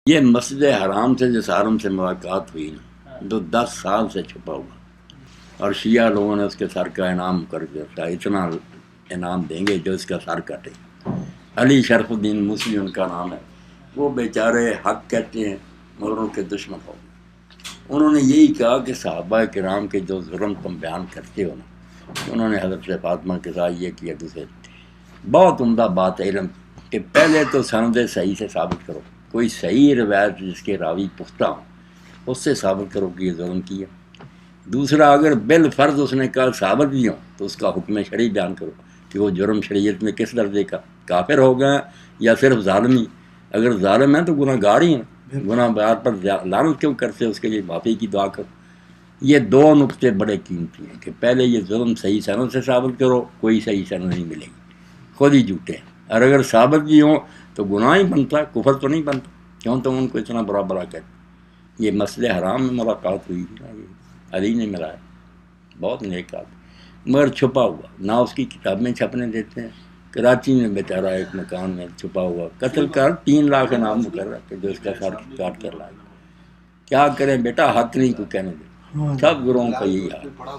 یہ مسجد حرام سے جس عالم سے ملاقات ہوئی نا تو 10 سال سے چھپا ہوا، اور شیعہ لوگوں نے اس کے سر کا انعام کر دیا، اتنا انعام دیں گے جو اس کا سر کٹے۔ علی شرف الدین موسوی ان کا نام ہے، وہ بیچارے حق کہتے ہیں مگر ان کے دشمن ہو گئے۔ انہوں نے یہی کہا کہ صحابہ کرام کے جو ظلم تم بیان کرتے ہو نا، انہوں نے حضرت فاطمہ کے ساتھ یہ کیا، دوسرے بہت عمدہ بات ہے علم کہ پہلے تو سند صحیح سے ثابت کرو، کوئی صحیح روایت جس کے راوی پختہ ہوں اس سے ثابت کرو کہ یہ ظلم کیا۔ دوسرا، اگر بالفرض اس نے کہا ثابت بھی ہوں تو اس کا حکم شرعی بیان کرو کہ وہ جرم شریعت میں کس درجے کا، کافر ہو گئے یا صرف ظالمی۔ اگر ظالم ہیں تو گناہ گار ہی ہیں، گناہ گار پر لعنت کیوں کرتے، اس کے لیے معافی کی دعا کرو۔ یہ دو نقطے بڑے قیمتی ہیں کہ پہلے یہ ظلم صحیح سند سے ثابت کرو، کوئی صحیح سند نہیں ملے گی، خود ہی جھوٹے ہیں، اور اگر ثابت بھی ہوں تو گناہ ہی بنتا، کفر تو نہیں بنتا، کیوں تم ان کو اتنا برا برا کہتے۔ یہ مسجد حرام میں ملاقات ہوئی تھی، علی نے ملایا، بہت نیک آدمی، مگر چھپا ہوا، نہ اس کی کتابیں چھپنے دیتے ہیں۔ کراچی میں بیچارہ ایک مکان میں چھپا ہوا، قتل کر 3 لاکھ انعام مقرر کہ جو اس کا سر کاٹ کر لائے۔ کیا کریں بیٹا، حق نہیں کو کہنے دے، سب گروہوں کا یہی حال۔